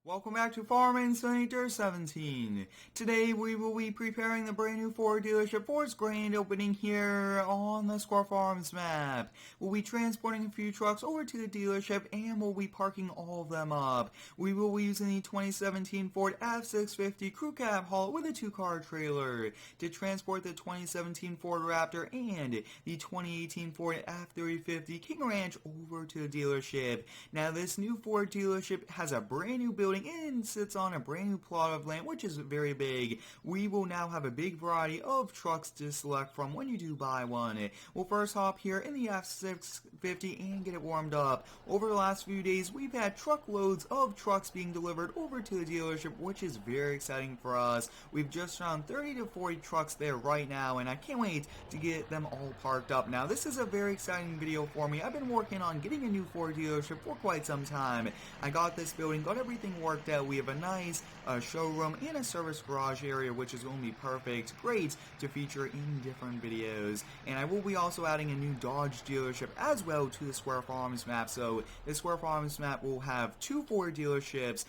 Welcome back to Farming Simulator 17. Today we will be preparing the brand new Ford dealership for its grand opening here on the Square Farms map. We'll be transporting a few trucks over to the dealership and we'll be parking all of them up. We will be using the 2017 Ford F650 Crew Cab haul with a 2-car trailer to transport the 2017 Ford Raptor and the 2018 Ford F350 King Ranch over to the dealership. Now this new Ford dealership has a brand new building and sits on a brand new plot of land which is very big. We will now have a big variety of trucks to select from when you do buy one. We'll first hop here in the F650 and get it warmed up. Over the last few days we've had truckloads of trucks being delivered over to the dealership, which is very exciting for us. We've just around 30 to 40 trucks there right now and I can't wait to get them all parked up. Now this is a very exciting video for me. I've been working on getting a new Ford dealership for quite some time. I got this building, got everything worked out. We have a nice showroom and a service garage area which is going to be perfect, great to feature in different videos. And I will be also adding a new Dodge dealership as well to the Square Farms map. So the Square Farms map will have 2 Ford dealerships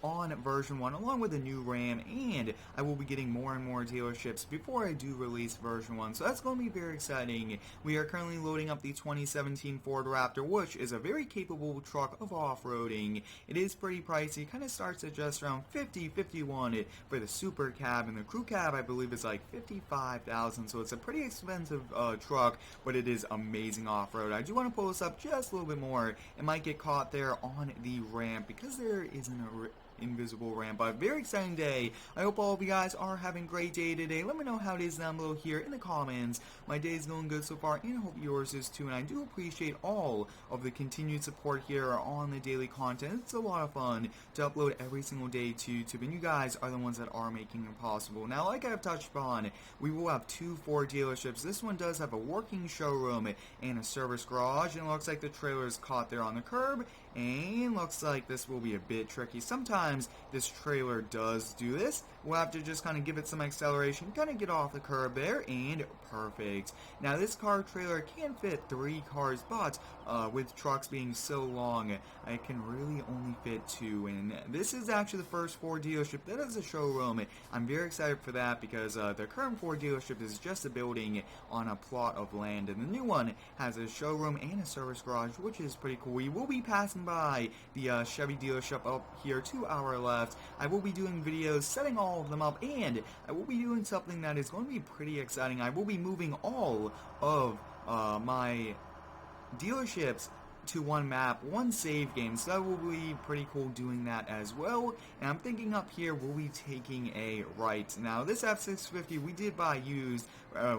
on version 1 along with a new Ram, and I will be getting more and more dealerships before I do release version 1. So that's going to be very exciting. We are currently loading up the 2017 Ford Raptor, which is a very capable truck of off-roading. It is pretty pricey, kind of starts at just around $50-51 for the Super Cab, and the Crew Cab I believe is like $55,000, so it's a pretty expensive truck, but it is amazing off-road. I do want to pull this up just a little bit more. It might get caught there on the ramp because there isn't a invisible ramp, but very exciting day. I hope all of you guys are having a great day today. Let me know how it is down below here in the comments. My day is going good so far and I hope yours is too, and I do appreciate all of the continued support here on the daily content. It's a lot of fun to upload every single day to YouTube, and you guys are the ones that are making it possible. Now like I've touched upon, we will have 2 Ford dealerships. This one does have a working showroom and a service garage, and it looks like the trailer is caught there on the curb, and looks like this will be a bit tricky. Sometimes this trailer does do this. We'll have to just kind of give it some acceleration, kind of get off the curb there, and perfect. Now this car trailer can fit 3 cars, but with trucks being so long, I can really only fit 2, and this is actually the first Ford dealership that has a showroom. I'm very excited for that because the current Ford dealership is just a building on a plot of land, and the new one has a showroom and a service garage, which is pretty cool. We will be passing by the Chevy dealership up here to our left. I will be doing videos setting all of them up, and I will be doing something that is going to be pretty exciting. I will be moving all of my dealerships to one map, one save game, so that will be pretty cool doing that as well. And I'm thinking up here we'll be taking a right. Now this F650 we did buy used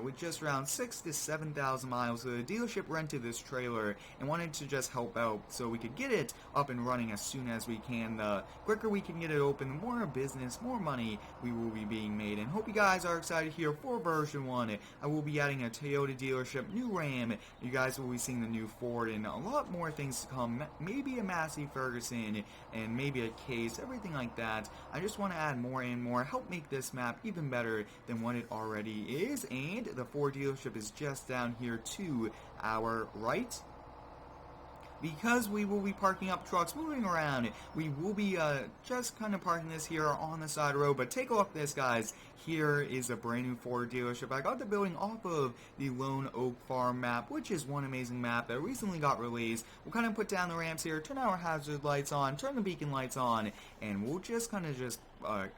with just around 6,000 to 7,000 miles. So the dealership rented this trailer and wanted to just help out so we could get it up and running as soon as we can. The quicker we can get it open, the more business, more money we will be being made. And hope you guys are excited here for version 1. I will be adding a Toyota dealership, new Ram. You guys will be seeing the new Ford and a lot more things to come, maybe a Massey Ferguson and maybe a Case, everything like that. I just want to add more and more, help make this map even better than what it already is. And the Ford dealership is just down here to our right. Because we will be parking up trucks moving around, we will be just kind of parking this here on the side road. But take a look at this, guys. Here is a brand new Ford dealership. I got the building off of the Lone Oak Farm map, which is one amazing map that recently got released. We'll kind of put down the ramps here, turn our hazard lights on, turn the beacon lights on, and we'll just kind of just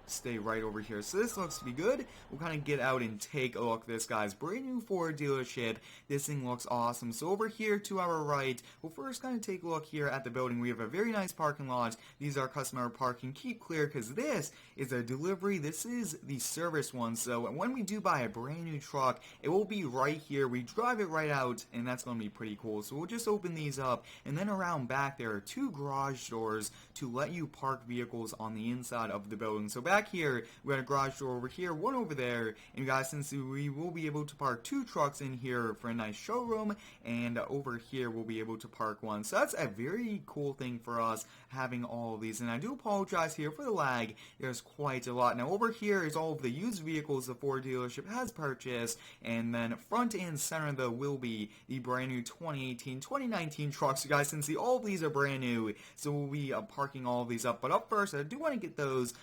stay right over here. So this looks to be good. We'll kind of get out and take a look at this, guys. Brand new Ford dealership. This thing looks awesome. So over here to our right, we'll first kind of take a look here at the building. We have a very nice parking lot. These are customer parking. Keep clear because this is a delivery. This is the service one. So when we do buy a brand new truck, it will be right here. We drive it right out, and that's going to be pretty cool. So we'll just open these up, and then around back there are 2 garage doors to let you park vehicles on the inside of the building. building. So back here, we got a garage door over here, one over there, and you guys can see we will be able to park 2 trucks in here for a nice showroom, and over here we'll be able to park 1. So that's a very cool thing for us, having all of these. And I do apologize here for the lag. There's quite a lot. Now over here is all of the used vehicles the Ford dealership has purchased, and then front and center though will be the brand new 2018, 2019 trucks. You guys can see all of these are brand new, so we'll be parking all of these up. But up first, I do want to get those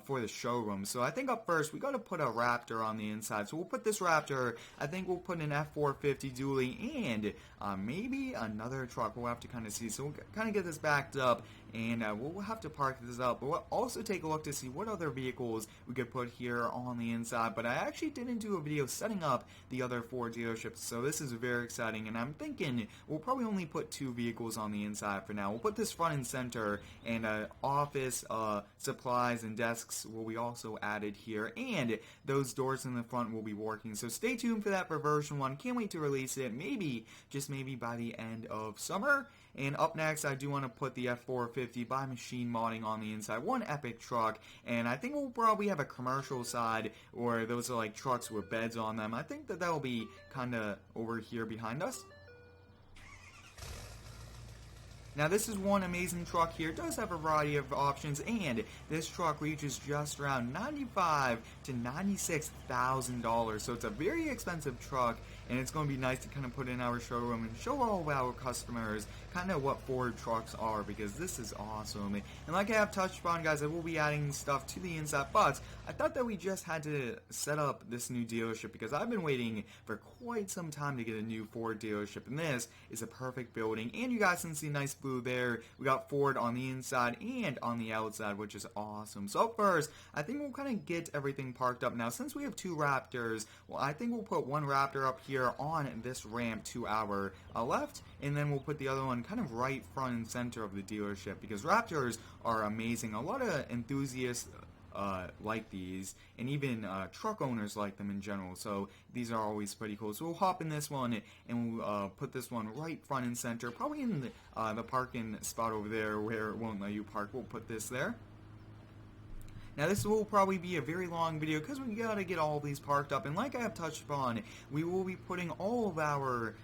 for the showroom. So I think up first, we got to put a Raptor on the inside. So we'll put this Raptor, I think we'll put an F450 dually, and maybe another truck. We'll have to kind of see. So we'll kind of get this backed up, and we'll have to park this up. But we'll also take a look to see what other vehicles we could put here on the inside. But I actually didn't do a video setting up the other 4 dealerships, so this is very exciting. And I'm thinking we'll probably only put 2 vehicles on the inside for now. We'll put this front and center, and office supplies and desks will be also added here, and those doors in the front will be working. So stay tuned for that for version 1. Can't wait to release it, maybe, just maybe by the end of summer. And up next, I do want to put the F450 by Machine Modding on the inside. One epic truck, and I think we'll probably have a commercial side, or those are like trucks with beds on them. I think that will be kind of over here behind us. Now this is one amazing truck here. It does have a variety of options, and this truck reaches just around $95,000 to $96,000. So it's a very expensive truck, and it's going to be nice to kind of put in our showroom and show all of our customers kind of what Ford trucks are, because this is awesome. And like I have touched upon, guys, I will be adding stuff to the inside, but I thought that we just had to set up this new dealership because I've been waiting for quite some time to get a new Ford dealership, and this is a perfect building. And you guys can see nice blue there. We got Ford on the inside and on the outside, which is awesome. So first, I think we'll kind of get everything parked up. Now, since we have 2 Raptors, well, I think we'll put one Raptor up here on this ramp to our left, and then we'll put the other one kind of right front and center of the dealership, because Raptors are amazing. A lot of enthusiasts like these, and even truck owners like them in general, so these are always pretty cool. So we'll hop in this one, and we'll put this one right front and center, probably in the parking spot over there where it won't let you park. We'll put this there. Now this will probably be a very long video because we gotta get all these parked up, and like I have touched upon, we will be putting all of our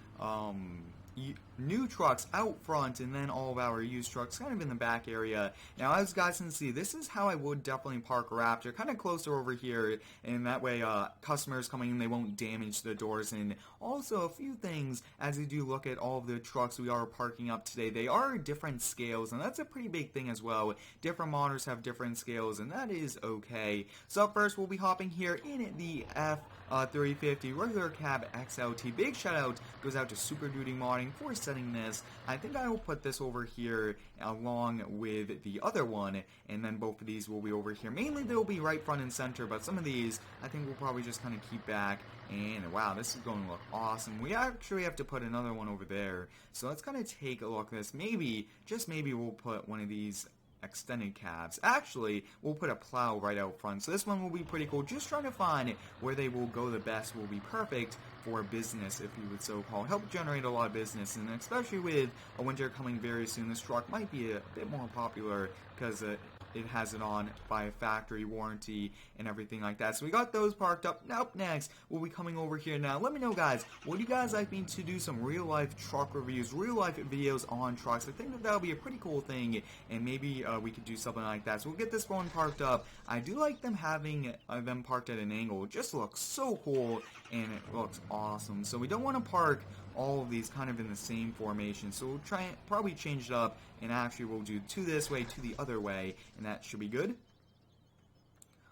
new trucks out front, and then all of our used trucks kind of in the back area. Now, as you guys can see, this is how I would definitely park a Raptor, kind of closer over here, and that way customers coming in, they won't damage the doors. And also a few things, as you do look at all of the trucks we are parking up today, they are different scales, and that's a pretty big thing as well. Different models have different scales, and that is okay. So up first, we'll be hopping here in the F350 regular cab XLT. Big shout out goes out to Super Duty Modding for setting this. I think I will put this over here along with the other one, and then both of these will be over here. Mainly they'll be right front and center, but some of these I think we'll probably just kind of keep back. And wow, this is going to look awesome. We actually have to put another one over there, so let's kind of take a look at this. Maybe, just maybe, we'll put one of these extended cabs. Actually, we'll put a plow right out front, so this one will be pretty cool. Just trying to find where they will go the best will be perfect for business, if you would so call. Help generate a lot of business, and especially with a winter coming very soon, this truck might be a bit more popular because it has it on by factory warranty and everything like that. So we got those parked up. Now up next, we'll be coming over here now. Let me know, guys, would you guys like me to do some real life truck reviews, real life videos on trucks? I think that would be a pretty cool thing, and maybe we could do something like that. So we'll get this one parked up. I do like them having them parked at an angle. It just looks so cool, and it looks awesome. So we don't want to park all of these kind of in the same formation, so we'll try and probably change it up, and actually we'll do 2 this way, 2 the other way, and that should be good.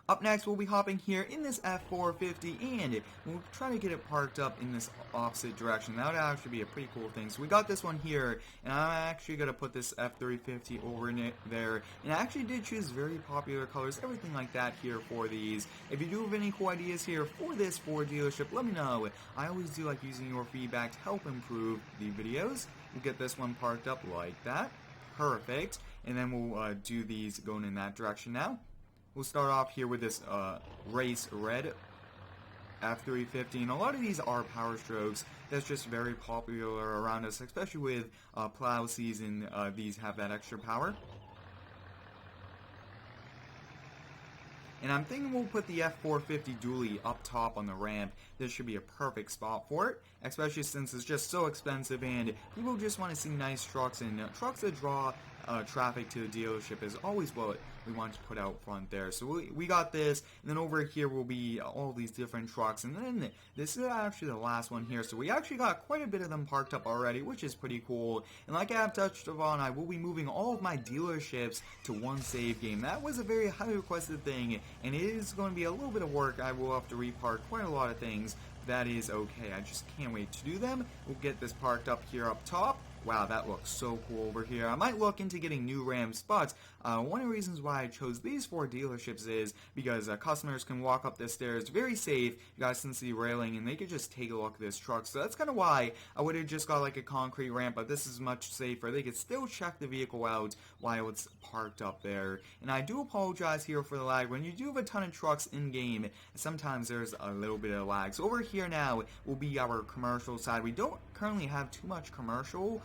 Up next, we'll be hopping here in this F450, and we'll try to get it parked up in this opposite direction. That would actually be a pretty cool thing. So we got this one here, and I'm actually going to put this F350 over in it there. And I actually did choose very popular colors, everything like that here for these. If you do have any cool ideas here for this Ford dealership, let me know. I always do like using your feedback to help improve the videos. We'll get this one parked up like that. Perfect. And then we'll do these going in that direction now. We'll start off here with this race red F350, and a lot of these are Power Strokes. That's just very popular around us, especially with plow season. These have that extra power. And I'm thinking we'll put the F450 dually up top on the ramp. This should be a perfect spot for it, especially since it's just so expensive and people just want to see nice trucks, and trucks that draw traffic to the dealership is always what we want to put out front there. So we got this, and then over here will be all these different trucks, and then this is actually the last one here. So we actually got quite a bit of them parked up already, which is pretty cool. And like I have touched upon, I will be moving all of my dealerships to one save game. That was a very highly requested thing, and it is going to be a little bit of work. I will have to repark quite a lot of things. That is okay. I just can't wait to do them. We'll get this parked up here up top. Wow, that looks so cool over here. I might look into getting new Ram spots. One of the reasons why I chose these 4 dealerships is because customers can walk up the stairs very safe. You guys can see railing, and they could just take a look at this truck. So that's kind of why I would have just got like a concrete ramp, but this is much safer. They could still check the vehicle out while it's parked up there. And I do apologize here for the lag. When you do have a ton of trucks in-game, sometimes there's a little bit of lag. So over here now will be our commercial side. We don't currently have too much commercial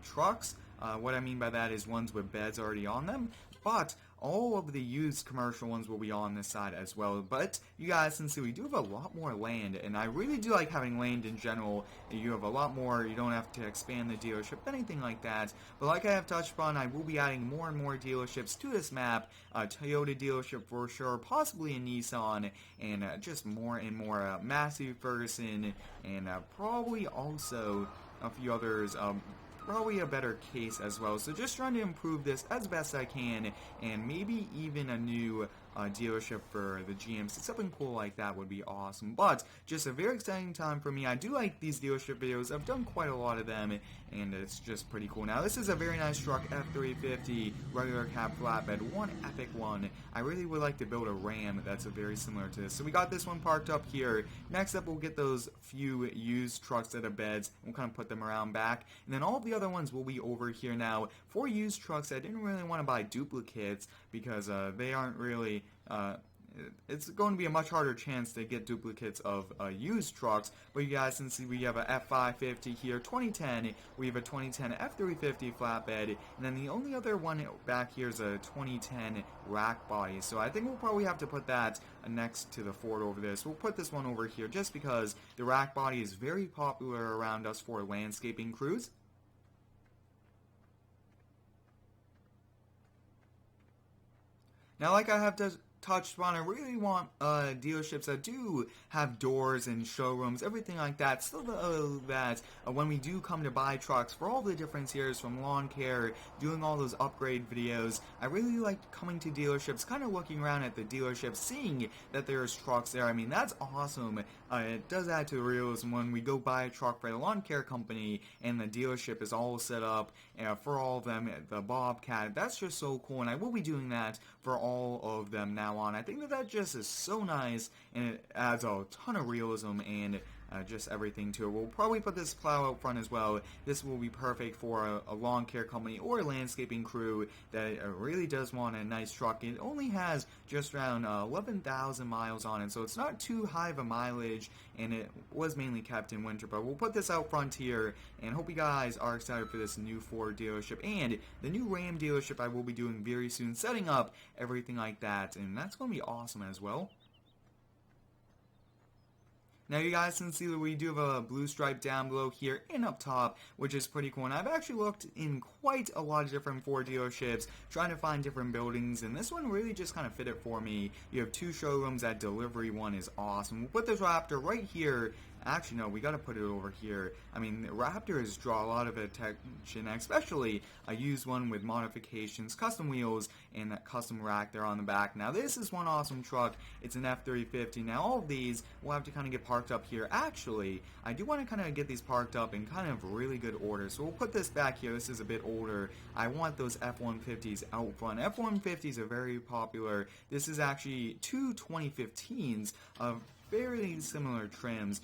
trucks. What I mean by that is ones with beds already on them, but all of the used commercial ones will be on this side as well. But you guys can see we do have a lot more land, and I really do like having land in general. You have a lot more, you don't have to expand the dealership, anything like that. But like I have touched upon, I will be adding more and more dealerships to this map. Toyota dealership for sure, possibly a Nissan, and just more and more Massey Ferguson, and probably also a few others. Probably a better case as well. So just trying to improve this as best I can, and maybe even a new dealership for the GMC. Something cool like that would be awesome. But just a very exciting time for me. I do like these dealership videos. I've done quite a lot of them, and it's just pretty cool. Now this is a very nice truck, F350 regular cab flatbed, one epic one. I really would like to build a Ram that's very similar to this. So we got this one parked up here. Next up, we'll get those few used trucks that have beds. We'll kind of put them around back, and then all of the other ones will be over here. Now for used trucks, I didn't really want to buy duplicates because they aren't really it's going to be a much harder chance to get duplicates of used trucks. But you guys can see we have a F550 here, 2010. We have a 2010 F350 flatbed, and then the only other one back here is a 2010 rack body. So I think we'll probably have to put that next to the Ford over there. So we'll put this one over here just because the rack body is very popular around us for landscaping crews. Now, like I have touched on, I really want dealerships that do have doors and showrooms, everything like that, so that when we do come to buy trucks for all the different tiers, from lawn care, doing all those upgrade videos, I really like coming to dealerships, kind of looking around at the dealerships, seeing that there's trucks there. I mean, that's awesome. It does add to the realism when we go buy a truck for the lawn care company and the dealership is all set up for all of them, the Bobcat. That's just so cool, and I will be doing that for all of them now on. I think that just is so nice, and it adds a ton of realism and just everything to it. We'll probably put this plow out front as well. This will be perfect for a lawn care company or a landscaping crew that really does want a nice truck. It only has just around 11,000 miles on it, so it's not too high of a mileage, and it was mainly kept in winter. But we'll put this out front here, and hope you guys are excited for this new Ford dealership and the new Ram dealership I will be doing very soon, setting up everything like that, and that's going to be awesome as well. Now you guys can see that we do have a blue stripe down below here and up top, which is pretty cool. And I've actually looked in quite a lot of different Ford dealerships, trying to find different buildings, and this one really just kind of fit it for me. You have 2 showrooms. That delivery one is awesome. We'll put this Raptor right here. Actually, no, we got to put it over here. I mean, Raptors draw a lot of attention, especially a used one with modifications, custom wheels, and that custom rack there on the back. Now, this is one awesome truck. It's an F350. Now, all of these will have to kind of get parked up here. Actually, I do want to kind of get these parked up in kind of really good order. So we'll put this back here. This is a bit older. I want those F-150s out front. F-150s are very popular. This is actually 2 2015s of very similar trims.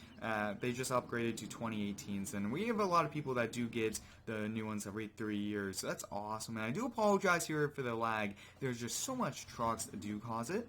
They just upgraded to 2018s, and we have a lot of people that do get the new ones every 3 years, so that's awesome. And I do apologize here for the lag. There's just so much trucks that do cause it.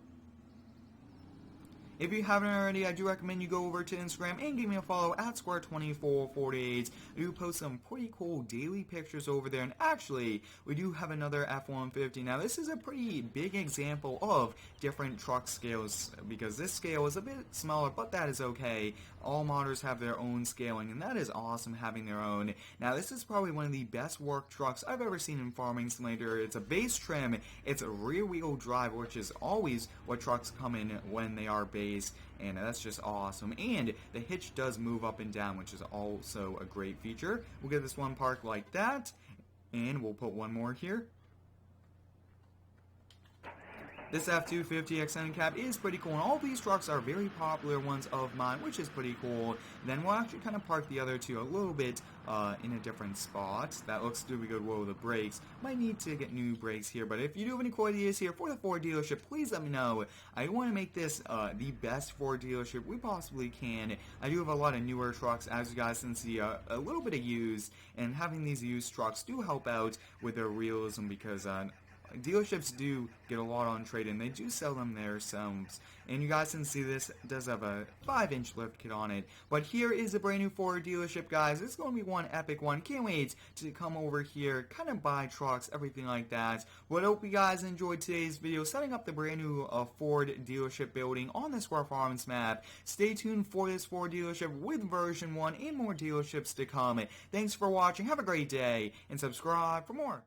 If you haven't already, I do recommend you go over to Instagram and give me a follow at Square2448. I do post some pretty cool daily pictures over there, and actually, we do have another F-150. Now, this is a pretty big example of different truck scales, because this scale is a bit smaller, but that is okay. All modders have their own scaling, and that is awesome having their own. Now, this is probably one of the best work trucks I've ever seen in Farming Simulator. It's a base trim, it's a rear-wheel drive, which is always what trucks come in when they are base, and that's just awesome. And the hitch does move up and down, which is also a great feature. We'll get this one parked like that, and we'll put one more here. This F-250 extended cab is pretty cool, and all these trucks are very popular ones of mine, which is pretty cool. Then we'll actually kind of park the other two a little bit in a different spot. That looks to be good. Whoa, the brakes. Might need to get new brakes here, but if you do have any cool ideas here for the Ford dealership, please let me know. I want to make this the best Ford dealership we possibly can. I do have a lot of newer trucks, as you guys can see, a little bit of used, and having these used trucks do help out with their realism, because dealerships do get a lot on trade, and they do sell them themselves. And you guys can see this does have a 5-inch lift kit on it. But here is a brand new Ford dealership, guys. It's going to be one epic one. Can't wait to come over here, kind of buy trucks, everything like that. Well, I hope you guys enjoyed today's video, setting up the brand new Ford dealership building on the Square Farms map. Stay tuned for this Ford dealership with version 1 and more dealerships to come. Thanks for watching. Have a great day, and subscribe for more.